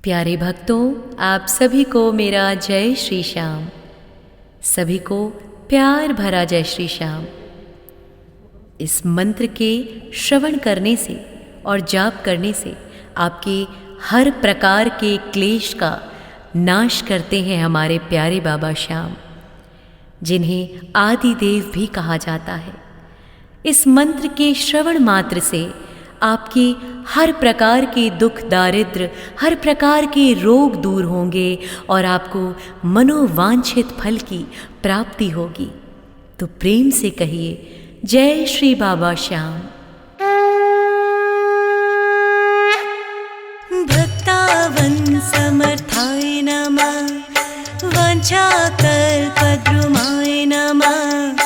प्यारे भक्तों, आप सभी को मेरा जय श्री श्याम। सभी को प्यार भरा जय श्री श्याम। इस मंत्र के श्रवण करने से और जाप करने से आपके हर प्रकार के क्लेश का नाश करते हैं हमारे प्यारे बाबा श्याम, जिन्हें आदि देव भी कहा जाता है। इस मंत्र के श्रवण मात्र से आपके हर प्रकार के दुख दारिद्र, हर प्रकार के रोग दूर होंगे और आपको मनोवांछित फल की प्राप्ति होगी। तो प्रेम से कहिए जय श्री बाबा श्याम। भक्तावन समर्थाय नमः, वाञ्छाकल्पद्रुमाय नमः,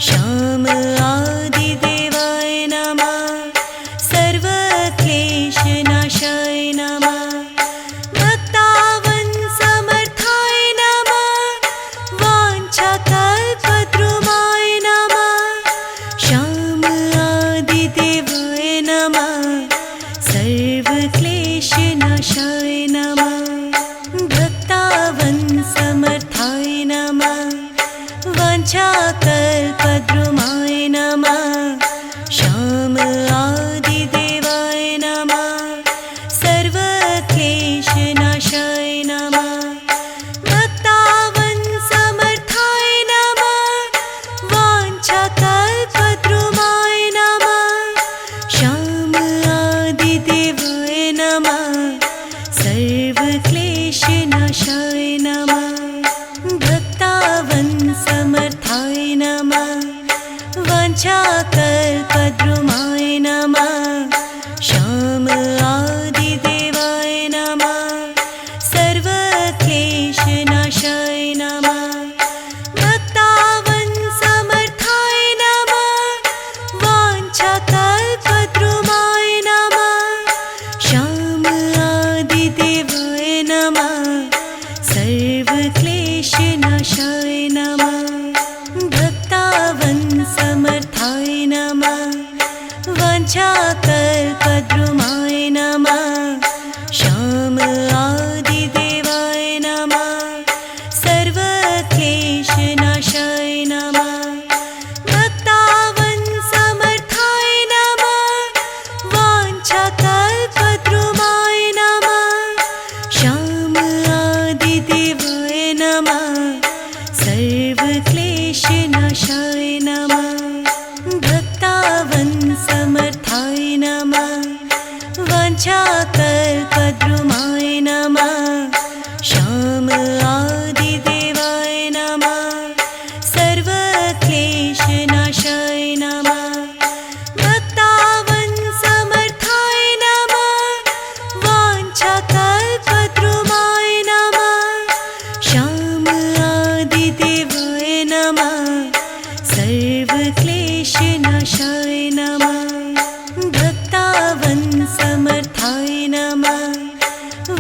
श्याम आदि देवाय नमः, सर्वक्लेशनाशाय नमः। भक्तावन समर्थाय नमः, वाञ्छाकल्पद्रुमाय नमः, श्याम आदि देवाय नमः, सर्वक्लेशनाशाय नमः। भक्तावन समर्थाय नमः, वाञ्छाकल्पद्रुमाय नमः, श्याम आदि देवाय नमः, सर्वक्लेशनाशाय नमः। भक्तावन समर्थाय नमः, वाञ्छाकल्पद्रुमाय नमः, श्याम आदि देवाय नमः, सर्वक्लेशनाशाय नमः। भक्तावन समर्थाय नमः, वाञ्छाकल्पद्रुमाय नमः, श्याम आदि देवाय नमः, सर्वक्लेशनाशाय नमः। भक्तावन समर्थाय नमः, वाञ्छाकल्पद्रुमाय नमः, श्याम आदि देवाय नमः, सर्वक्लेशनाशाय नमः। भक्तावन समर्थाय नमः, वाञ्छाकल्पद्रुमाय नमः, श्याम आदि देवाय नमः, सर्वक्लेशनाशाय नमः। भक्तावन समर्थाय नमः, वाञ्छाकल्पद्रुमाय नमः, श्याम आदि देवाय नमः, सर्वक्लेशनाशाय नमः। भक्तावन समर्थाय नमः, वाञ्छाकल्पद्रुमाय नमः, श्याम आदि देवाय नमः, सर्वक्लेशनाशाय नमः। भक्तावन समर्थाय नमः, वाञ्छाकल्पद्रुमाय नमः, श्याम आदि देवाय नमः, सर्वक्लेशनाशाय नमः। भक्तावन समर्थाय नमः,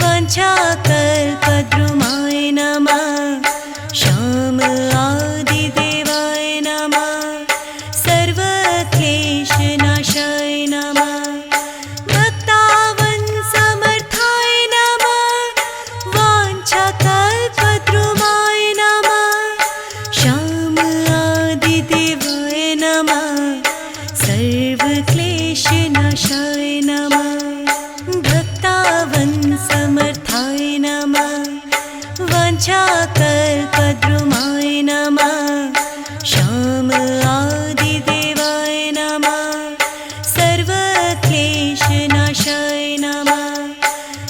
वाञ्छाकल्पद्रुमाय नमः, श्याम आदि देवाय नमः, सर्वक्लेशनाशाय नमः। भक्तावन समर्थाय नमः, वाञ्छाकल्पद्रुमाय नमः, श्याम आदि देवाय नमः, सर्वक्लेशनाशाय नमः। भक्तावन समर्थाय नमः, वाञ्छाकल्पद्रुमाय नमः, श्याम आदि देवाय नमः, सर्वक्लेशनाशाय नमः।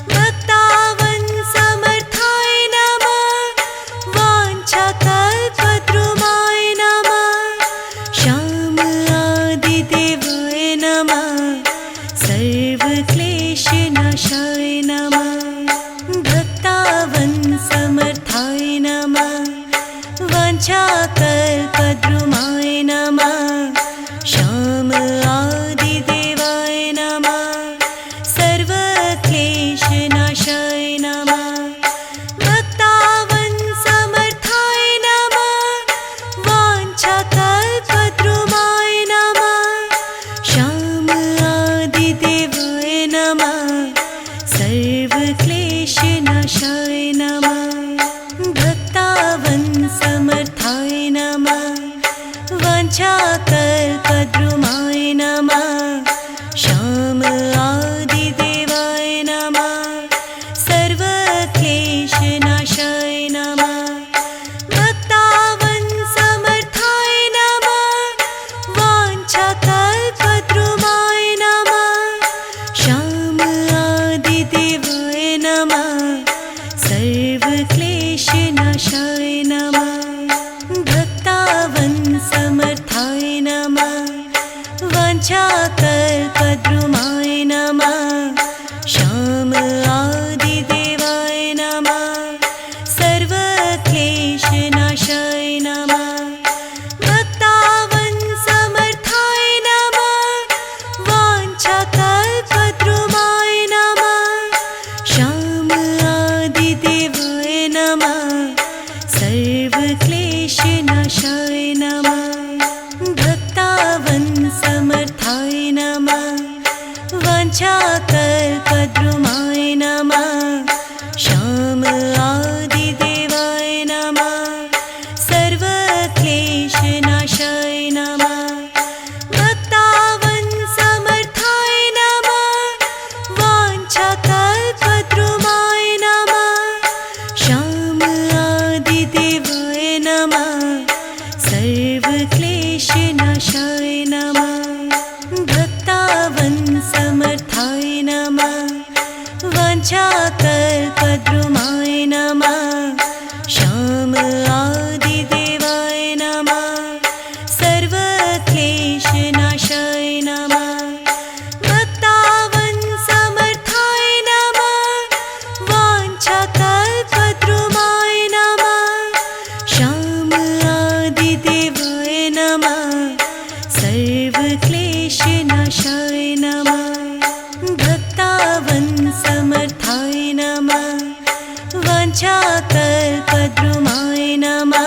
भक्तावन समर्थाय नमः, वाञ्छाकल्पद्रुमाय नमः, श्याम आदि देवाय नमः, सर्वक्लेशनाशाय नमः। भक्तावन समर्थाय नमः, वाञ्छाकल्पद्रुमाय नमः, श्याम आदि देवाय नमः, सर्वक्लेशनाशाय नमः। भक्तावन समर्थाय नमः, वाञ्छाकल्पद्रुमाय नमः, श्याम आदि देवाय नमः, सर्वक्लेशनाशाय नमः सर्वक्लेशनाशाय नमः भक्तावंसमर्थाय नमः वाञ्छाकल्पद्रुमाय नमः श्याम आदिदेवाय नमः सर्वक्लेशनाशाय नमः भक्तावंसमर्थाय नमः वाञ्छाकल्पद्रुमाय नमः श्याम आदिदेवाय नमः सर्वक्लेशनाशाय नमः भक्तावंसमर्थाय नमः वाञ्छाकल्पद्रुमाय नमः श्याम आदिदेवाय नमः सर्वक्लेशनाशाय नमः भक्तावंसमर्थाय नमः वाञ्छाकल्पद्रुमाय नमः श्याम आदिदेवाय नमः सर्वक्लेशनाशाय नमः भक्तावंसमर्थाय नमः वाञ्छाकल्पद्रुमाय नमः श्याम आदिदेवाय नमः सर्वक्लेशनाशाय नमः भक्तावंसमर्थाय नमः वाञ्छाकल्पद्रुमाय नमः श्याम आदिदेवाय नमः सर्वक्लेशनाशाय नमः भक्तावंसमर्थाय नमः वाञ्छाकल्पद्रुमाय नमः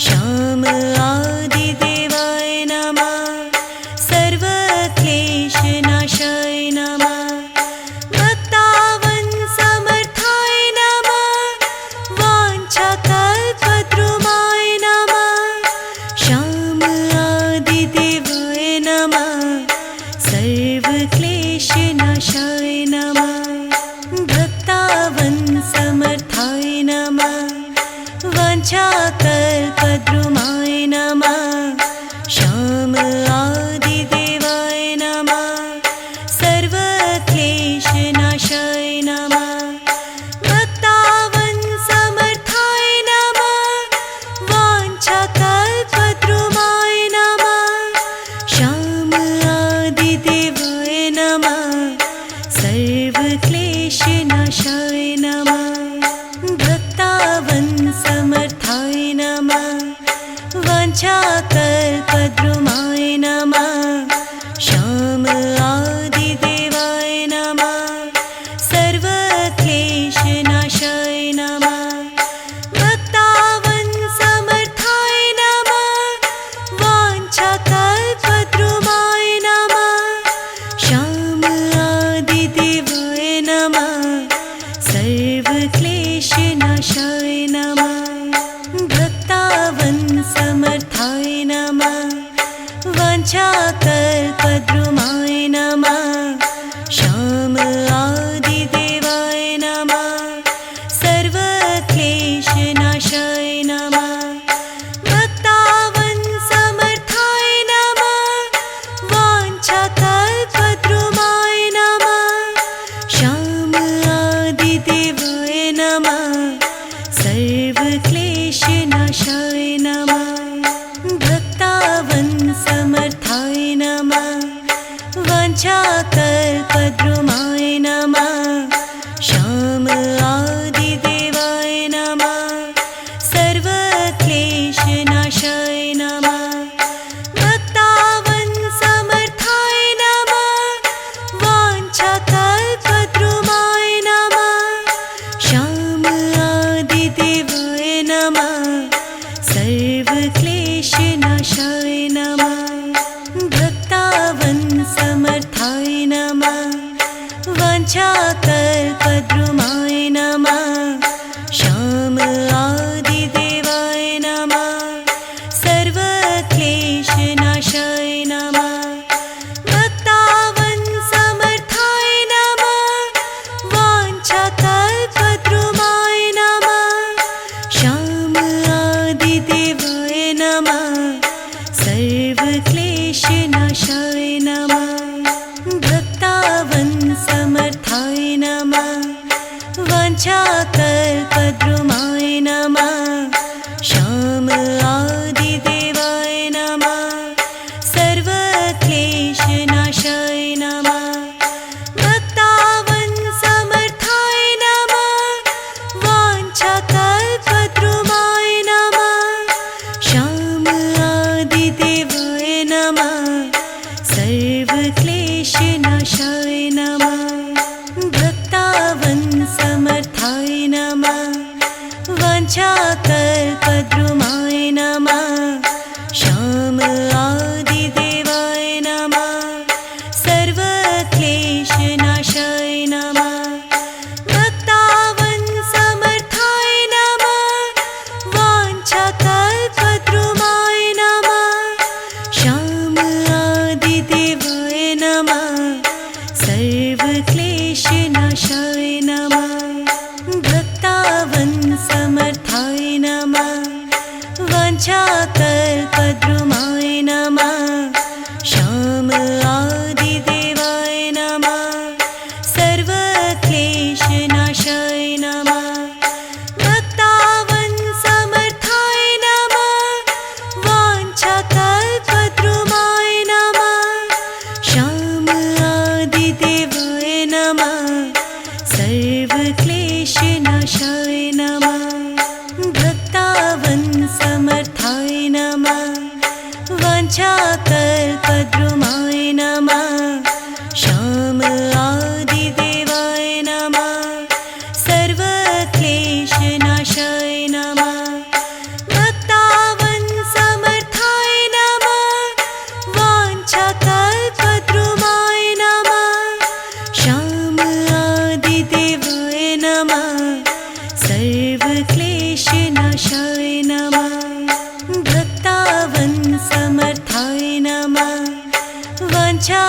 श्याम आदिदेवाय नमः सर्वक्लेशनाशाय नमः भक्तावंसमर्थाय नमः वाञ्छाकल्पद्रुमाय नमः श्याम आदिदेवाय नमः सर्वक्लेशनाशाय नमः भक्तावंसमर्थाय नमः वाञ्छाकल्पद्रुमाय नमः श्याम आदिदेवाय नमः सर्वक्लेशनाशाय नमः भक्तावंसमर्थाय नमः वाञ्छाकल्पद्रुमाय नमः श्याम आदिदेवाय नमः सर्वक्लेशनाशाय नमः भक्तावंसमर्थाय नमः वाञ्छाकल्पद्रुमाय नमः श्याम आदिदेवाय नमः सर्वक्लेशनाशाय नमः भक्तावंसमर्थाय नमः वाञ्छाकल्पद्रुमाय नमः श्याम आदिदेवाय नमः सर्वक्लेशनाशाय नमः भक्तावंसमर्थाय नमः वाञ्छाकल्पद्रुमाय नमः श्याम आदिदेवाय नमः सर्वक्लेशनाशाय नमः भक्तावंसमर्थाय नमः वाञ्छाकल्पद्रुमाय नमः श्याम आदिदेवाय नमः सर्वक्लेशनाशाय नमः भक्तावंसमर्थाय नमः वाञ्छाकल्पद्रुमाय नमः श्याम आदिदेवाय नमः सर्वक्लेशनाशाय नमः भक्तावंसमर्थाय नमः वाञ्छाकल्पद्रुमाय नमः श्याम आदिदेवाय नमः सर्वक्लेशनाशाय नमः भक्तावंसमर्थाय नमः वाञ्छाकल्पद्रुमाय नमः श्याम आदिदेवाय नमः सर्वक्लेशनाशाय नमः भक्तावंसमर्थाय नमः वाञ्छाकल्पद्रुमाय नमः श्याम आदिदेवाय नमः सर्वक्लेशनाशाय नमः भक्तावंसमर्थाय नमः वाञ्छाकल्पद्रुमाय नमः श्याम आदिदेवाय नमः सर्वक्लेशनाशाय नमः भक्तावत्समर्थाय नमः वाञ्छाकल्पद्रुमाय नमः श्याम आदिदेवाय नमः सर्वक्लेशनाशाय नमः भक्तावत्समर्थाय नमः वाञ्छाकल्पद्रुमाय नमः श्याम आदिदेवाय नमः सर्वक्लेशनाशाय नमः भक्तावत्समर्थाय नमः वाञ्छाकल्पद्रुमाय नमः श्याम आदिदेवाय नमः सर्वक्लेशनाशाय नमः भक्तावत्समर्थाय नमः वाञ्छाकल्पद्रुमाय नमः श्याम आदिदेवाय नमः सर्वक्लेशनाशाय नमः भक्तावत्समर्थाय नमः वाञ्छाकल्पद्रुमाय नमः श्याम आदिदेवाय नमः सर्वक्लेशनाशाय नमः भक्तावत्समर्थाय नमः वाञ्छाकल्पद्रुमाय नमः श्याम आदिदेवाय नमः सर्वक्लेशनाशाय नमः भक्तावत्समर्थाय नमः वाञ्छाकल्पद्रुमाय नमः श्याम आदिदेवाय नमः सर्वक्लेशनाशाय नमः भक्तावत्समर्थाय नमः वाञ्छा